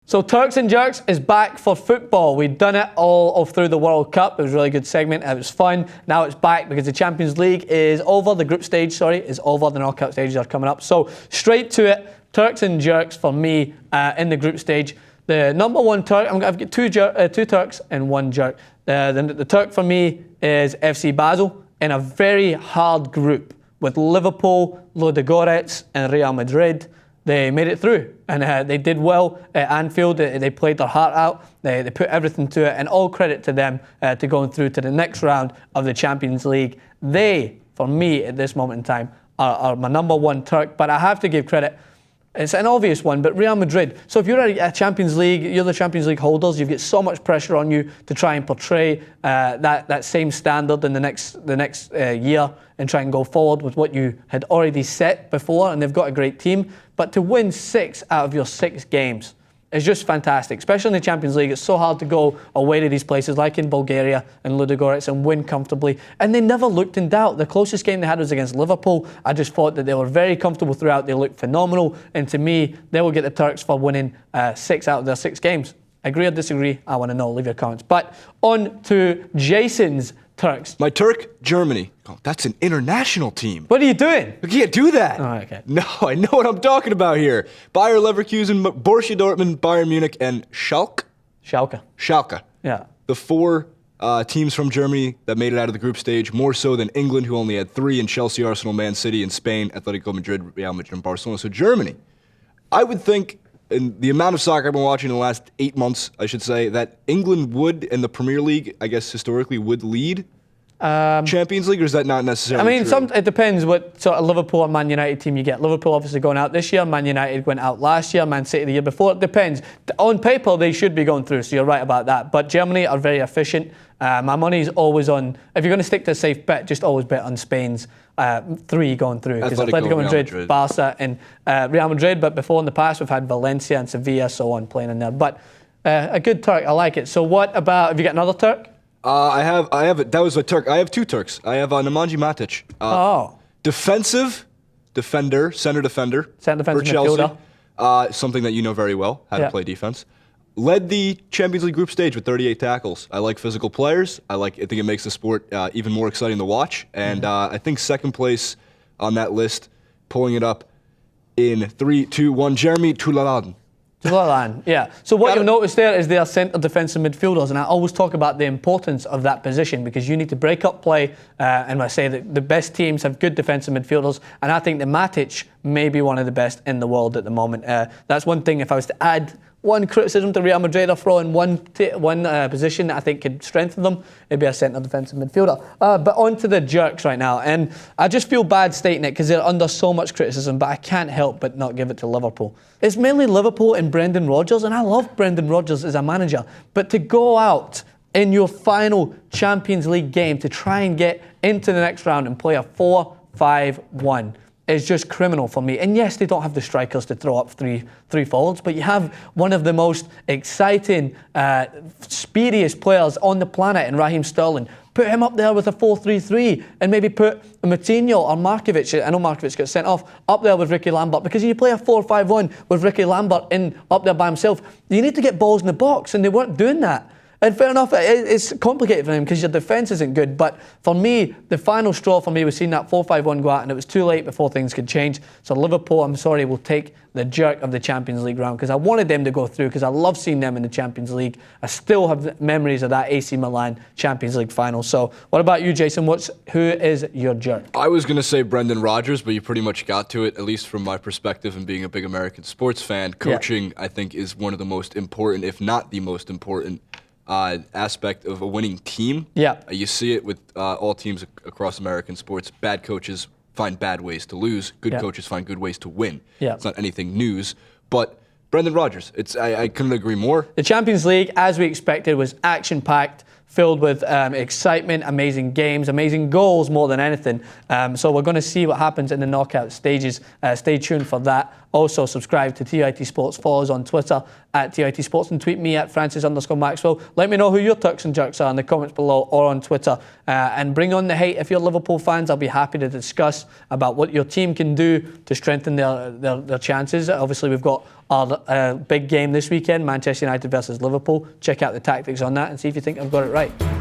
So Turks and Jerks is back for football. We'd done it all through the World Cup. It was a really good segment. It was fun. Now it's back because the Champions League is over. The group stage, is over. The knockout stages are coming up. So straight to it. Turks and Jerks for me in the group stage. The number one Turk, I've got two Turks and one Jerk. The Turk for me is FC Basel in a very hard group with Liverpool, Ludogorets and Real Madrid. They made it through and they did well at Anfield. They played their heart out. They put everything to it, and all credit to them to going through to the next round of the Champions League. They, for me at this moment in time, are my number one Turk, but I have to give credit. It's an obvious one, but Real Madrid. So if you're a Champions League, you're the Champions League holders, you've got so much pressure on you to try and portray that same standard in the next year and try and go forward with what you had already set before, and they've got a great team. But to win 6 out of your 6 games is just fantastic, especially in the Champions League. It's so hard to go away to these places like in Bulgaria and Ludogorets and win comfortably. And they never looked in doubt. The closest game they had was against Liverpool. I just thought that they were very comfortable throughout. They looked phenomenal. And to me, they will get the Turks for winning 6 out of their 6 games. Agree or disagree? I want to know. Leave your comments. But on to Jason's Turks. My Turk, Germany. Oh, that's an international team. What are you doing? You can't do that. Oh, okay. No, I know what I'm talking about here. Bayer Leverkusen, Borussia Dortmund, Bayern Munich, and Schalke. Schalke. Yeah. The 4 teams from Germany that made it out of the group stage, more so than England, who only had 3, and Chelsea, Arsenal, Man City, and Spain, Atletico Madrid, Real Madrid, and Barcelona. So Germany, I would think, in the amount of soccer I've been watching in the last 8 months, I should say, that England would, in the Premier League, I guess historically, would lead Champions League, or is that not necessarily true? It depends what sort of Liverpool and Man United team you get. Liverpool obviously going out this year, Man United went out last year, Man City the year before. It depends. On paper, they should be going through, so you're right about that. But Germany are very efficient. My money's always on, if you're going to stick to a safe bet, just always bet on Spain's 3 going through. Because Atletico Madrid, Barca and Real Madrid, but before in the past we've had Valencia and Sevilla, so on, playing in there. But a good Turk, I like it. So what about, have you got another Turk? I have. That was a Turk. I have 2 Turks. I have Nemanja Matic. Defensive defender, center defender for Chelsea. Midfielder. Something that you know very well, how to play defense. Led the Champions League group stage with 38 tackles. I like physical players. I think it makes the sport even more exciting to watch. And I think second place on that list, pulling it up in 3, 2, 1, Jeremy Toulalan. Yeah. So what you'll notice there is they are centre defensive midfielders, and I always talk about the importance of that position because you need to break up play, and I say that the best teams have good defensive midfielders, and I think that Matic may be one of the best in the world at the moment. That's one thing, if I was to add one criticism to Real Madrid or throw in one position that I think could strengthen them, it'd be a centre defensive midfielder. But on to the Jerks right now, and I just feel bad stating it because they're under so much criticism, but I can't help but not give it to Liverpool. It's mainly Liverpool and Brendan Rodgers, and I love Brendan Rodgers as a manager, but to go out in your final Champions League game to try and get into the next round and play a 4-5-1 is just criminal for me. And yes, they don't have the strikers to throw up three forwards, but you have one of the most exciting, speediest players on the planet in Raheem Sterling. Put him up there with a 4-3-3 and maybe put Moutinho or Markovic, I know Markovic got sent off, up there with Ricky Lambert, because you play a 4-5-1 with Ricky Lambert up there by himself, you need to get balls in the box, and they weren't doing that. And fair enough, it's complicated for him because your defence isn't good. But for me, the final straw for me was seeing that 4-5-1 go out, and it was too late before things could change. So Liverpool, I'm sorry, will take the jerk of the Champions League round because I wanted them to go through because I love seeing them in the Champions League. I still have memories of that AC Milan Champions League final. So what about you, Jason? Who is your jerk? I was going to say Brendan Rodgers, but you pretty much got to it, at least from my perspective and being a big American sports fan. Coaching, I think, is one of the most important, if not the most important, aspect of a winning team. Yeah. You see it with all teams across American sports. Bad coaches find bad ways to lose. Good coaches find good ways to win. Yeah. It's not anything news. But Brendan Rodgers, I couldn't agree more. The Champions League, as we expected, was action-packed, filled with excitement, amazing games, amazing goals more than anything. So we're going to see what happens in the knockout stages. Stay tuned for that. Also, subscribe to TIT Sports. Follow us on Twitter at TIT Sports and tweet me at Francis_Maxwell. Let me know who your Turks and Jerks are in the comments below or on Twitter. And bring on the hate if you're Liverpool fans. I'll be happy to discuss about what your team can do to strengthen their chances. Obviously, we've got our big game this weekend, Manchester United versus Liverpool. Check out the tactics on that and see if you think I've got it right.